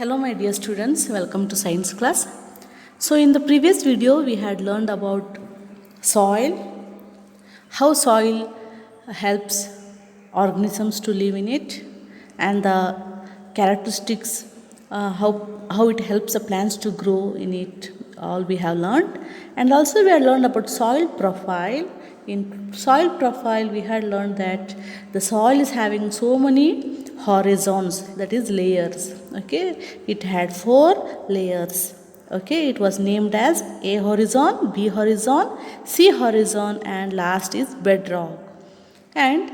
Hello my dear students, welcome to science class. So in the previous video we had learned about soil, how soil helps organisms to live in it, and the characteristics, how it helps the plants to grow in it, all we have learned. And also we had learned about soil profile. In soil profile we had learned that the soil is having so many horizons, that is layers. Okay, it had 4 layers. Okay, it was named as A horizon, B horizon, C horizon, and last is bedrock. And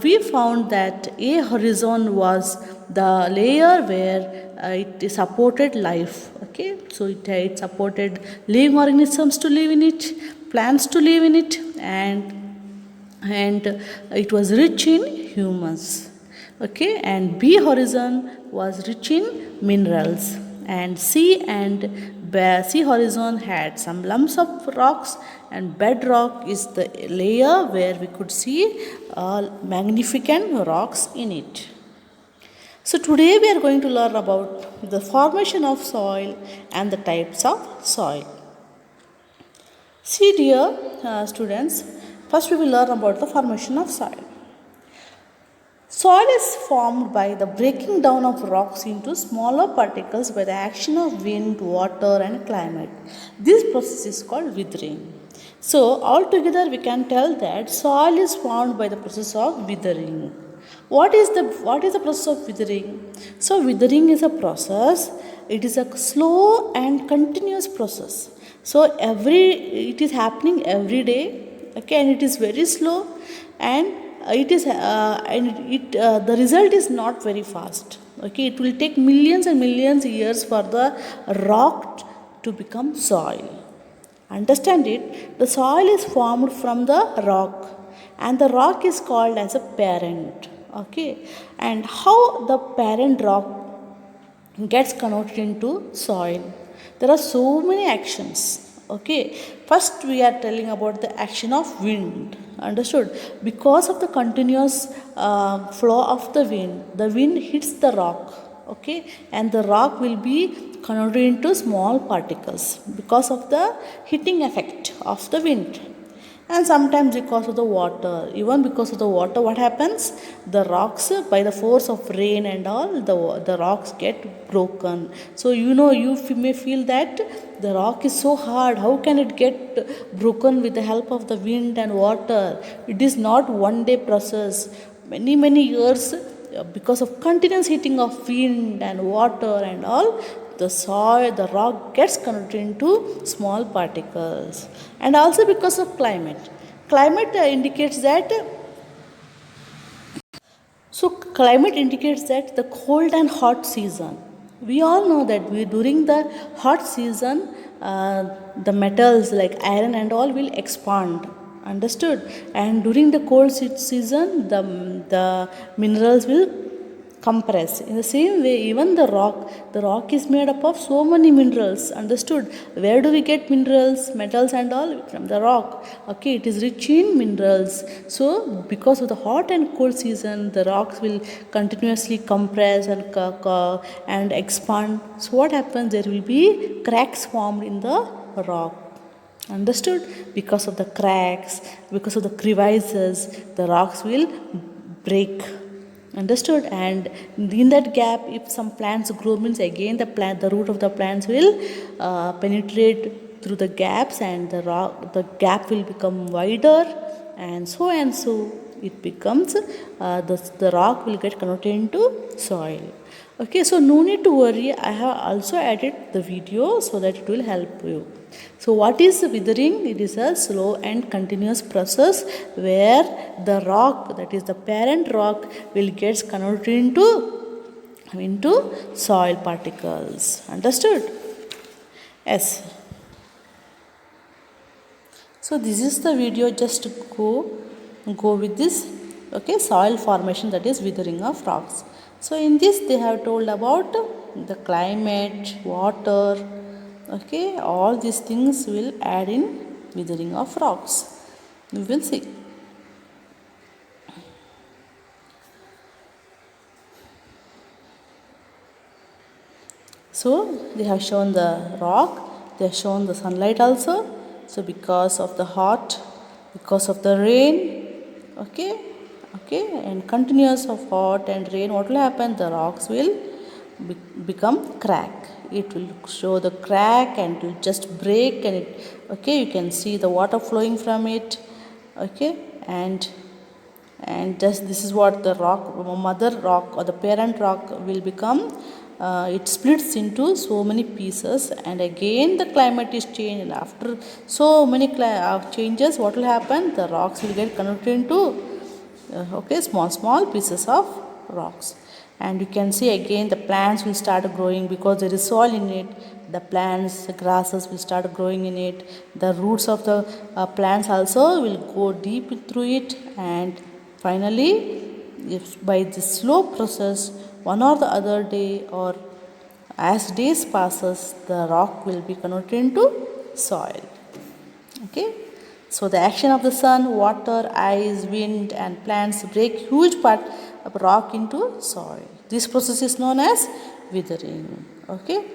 we found that A horizon was the layer where it supported life. Okay, so it supported living organisms to live in it, plants to live in it, and it was rich in humus. Okay, and B horizon was rich in minerals, and C horizon had some lumps of rocks, and bedrock is the layer where we could see magnificent rocks in it. So today we are going to learn about the formation of soil and the types of soil. See dear students, first we will learn about the formation of soil. Soil is formed by the breaking down of rocks into smaller particles by the action of wind, water, and climate. This process is called withering. So, altogether, we can tell that soil is formed by the process of withering. What is the process of withering? So, withering is a process. It is a slow and continuous process. So, it is happening every day. Okay, and it is very slow, and the result is not very fast. Okay, it will take millions and millions years for the rock to become soil. Understand it? The soil is formed from the rock, and the rock is called as a parent. Okay, and how the parent rock gets converted into soil? There are so many actions. Okay, first we are telling about the action of wind. Understood? Because of the continuous flow of the wind hits the rock. Okay, and the rock will be converted into small particles because of the hitting effect of the wind. And sometimes because of the water, even because of the water, what happens? The rocks, by the force of rain and all, the rocks get broken. So you may feel that the rock is so hard, how can it get broken with the help of the wind and water? It is not one day process, many years, because of continuous heating of wind and water and all, the soil, the rock gets converted into small particles. And also because of climate. Climate indicates that climate indicates that the cold and hot season. We all know that during the hot season, the metals like iron and all will expand. Understood? And during the cold season, the minerals will compress. In the same way, even the rock is made up of so many minerals. Understood? Where do we get minerals, metals and all? From the rock. Okay, it is rich in minerals. So because of the hot and cold season, the rocks will continuously compress and expand. So what happens? There will be cracks formed in the rock. Understood? Because of the cracks, because of the crevices, the rocks will break. Understood? And in that gap, if some plants grow, means again the root of the plants will penetrate through the gaps, and the gap will become wider, and so it becomes, the rock will get converted into soil. Okay, so no need to worry, I have also added the video so that it will help you. So what is withering? It is a slow and continuous process where the rock, that is the parent rock, will get converted into soil particles. Understood? Yes. So this is the video, just go with this. Okay, soil formation, that is withering of rocks. So in this they have told about the climate, water. Okay, all these things will add in withering of rocks. We will see. So they have shown the rock, they have shown the sunlight also. So because of the hot, because of the rain, okay, okay, and continuous of hot and rain, what will happen? The rocks will become crack. It will show the crack and it will just break, and it, okay, you can see the water flowing from it, okay, and just this is what the rock, mother rock or the parent rock will become. It splits into so many pieces, and again the climate is changed, and after so many changes, what will happen? The rocks will get converted into okay, small pieces of rocks. And you can see again the plants will start growing because there is soil in it. The plants, the grasses will start growing in it. The roots of the plants also will go deep through it, and finally, if by this slow process, one or the other day, or as days passes, the rock will be converted into soil. Okay, so the action of the sun, water, ice, wind, and plants break huge part of rock into soil. This process is known as withering. Okay,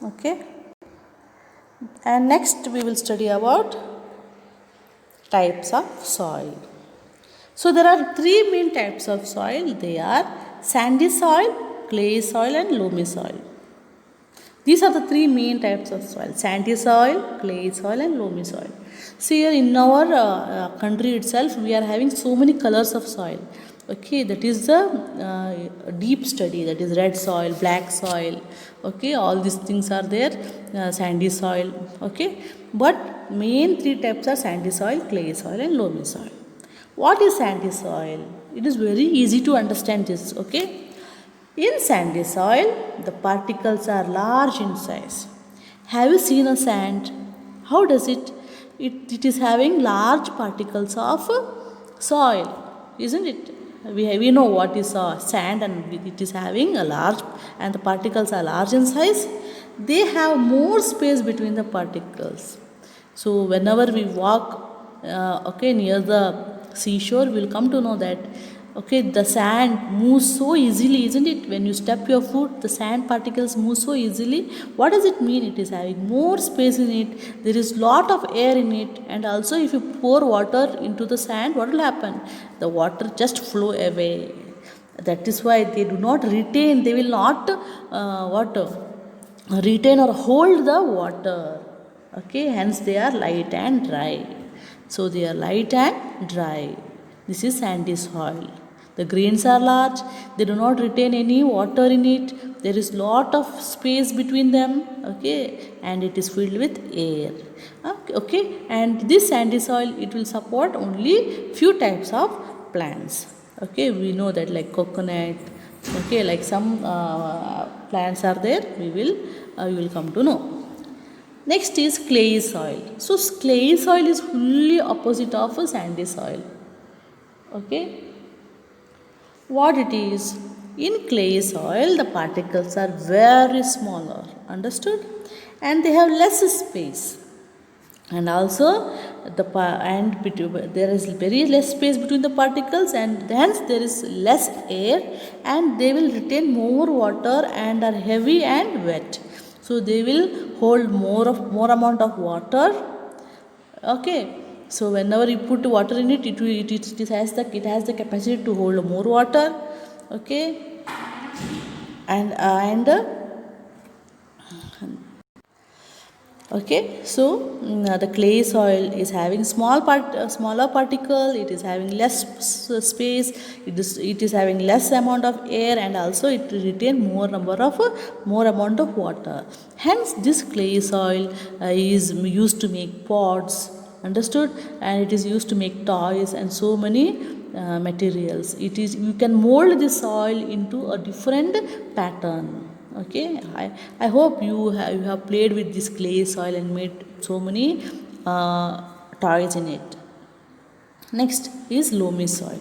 okay, and next we will study about types of soil. So there are three main types of soil. They are sandy soil, clay soil, and loamy soil. These are the three main types of soil: sandy soil, clay soil, and loamy soil. See, here in our country itself, we are having so many colors of soil. Okay, that is the deep study, that is red soil, black soil. Okay, all these things are there, sandy soil. Okay, but main three types are sandy soil, clay soil, and loamy soil. What is sandy soil? It is very easy to understand this. Okay, in sandy soil, the particles are large in size. Have you seen a sand? How does it? It is having large particles of soil, isn't it? We know what is sand, and it is having a large, and the particles are large in size. They have more space between the particles. So whenever we walk, okay, near the seashore, we'll come to know that, okay, the sand moves so easily, isn't it? When you step your foot, the sand particles move so easily. What does it mean? It is having more space in it. There is lot of air in it, and also if you pour water into the sand, what will happen? The water just flow away. That is why they do not retain. They will not retain or hold the water. Okay, hence they are light and dry. So they are light and dry. This is sandy soil. The grains are large, they do not retain any water in it. There is lot of space between them, okay, and it is filled with air. Okay, and this sandy soil, it will support only few types of plants. Okay, we know that, like coconut, okay, like some plants are there, you will come to know. Next is clay soil. So clay soil is fully opposite of a sandy soil. Okay, what it is? In clay soil, the particles are very smaller, understood, and they have less space. And also there is very less space between the particles, and hence there is less air, and they will retain more water and are heavy and wet. So they will hold more amount of water. Okay, so whenever you put water in it, it has the capacity to hold more water. Okay, and okay, so the clay soil is having smaller particle. It is having less space. It is having less amount of air, and also it retain more amount of water. Hence, this clay soil is used to make pots. Understood? And it is used to make toys and so many materials. You can mold the soil into a different pattern. Okay, I hope you have played with this clay soil and made so many toys in it. Next is loamy soil.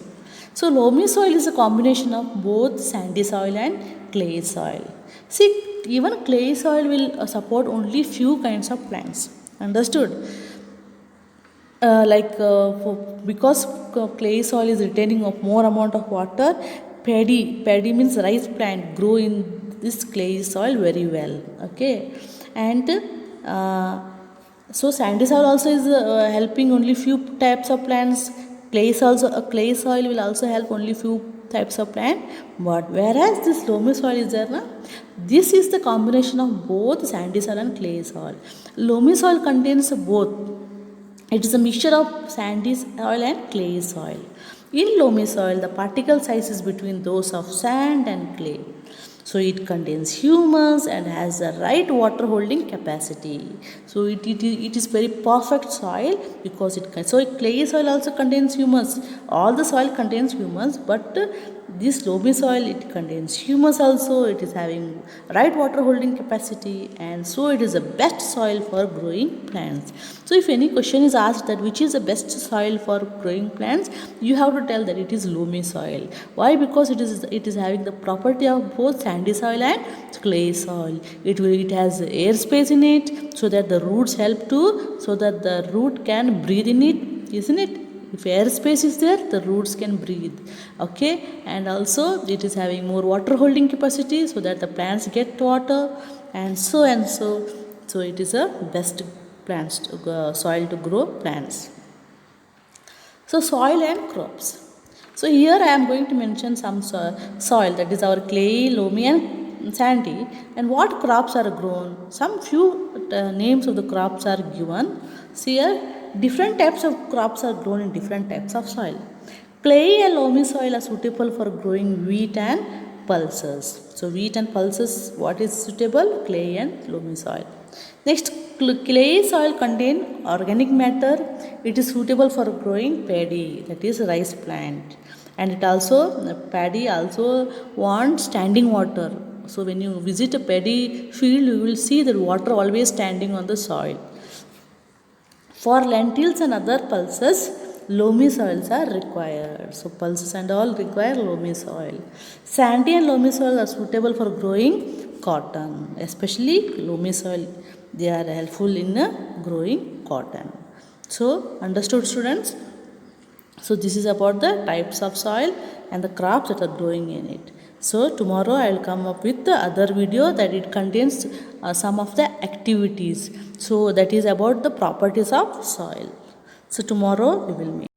So loamy soil is a combination of both sandy soil and clay soil. See, even clay soil will support only few kinds of plants. Understood? because clay soil is retaining of more amount of water, paddy means rice plant grow in this clay soil very well. Okay, and uh, so sandy soil also is helping only few types of plants. Clay soil will also help only few types of plant, but whereas this loamy soil is there na, this is the combination of both sandy soil and clay soil. Loamy soil contains both. It is a mixture of sandy soil and clay soil. In loamy soil, the particle size is between those of sand and clay. So it contains humus and has the right water holding capacity. So it is very perfect soil because so clay soil also contains humus. All the soil contains humus, but this loamy soil, it contains humus also. It is having right water holding capacity, and so it is the best soil for growing plants. So if any question is asked that which is the best soil for growing plants, you have to tell that it is loamy soil. Why? Because it is having the property of both sandy soil and clay soil. It has air space in it, so that the roots help to, so that the root can breathe in it, isn't it? If air space is there, the roots can breathe. Okay, and also it is having more water holding capacity, so that the plants get water, and so and so. So it is a best plants soil to grow plants. So soil and crops. So here I am going to mention some soil, that is our clay, loamy and sandy, and what crops are grown. Some few names of the crops are given. See here, different types of crops are grown in different types of soil. Clay and loamy soil are suitable for growing wheat and pulses. So wheat and pulses, what is suitable? Clay and loamy soil. Next, clay soil contain organic matter. It is suitable for growing paddy, that is rice plant. And it also, paddy also wants standing water. So when you visit a paddy field, you will see that water always standing on the soil. For lentils and other pulses, loamy soils are required. So pulses and all require loamy soil. Sandy and loamy soil are suitable for growing cotton, especially loamy soil. They are helpful in growing cotton. So understood, students? So this is about the types of soil and the crops that are growing in it. So tomorrow I will come up with the other video that it contains some of the activities. So that is about the properties of soil. So tomorrow we will meet.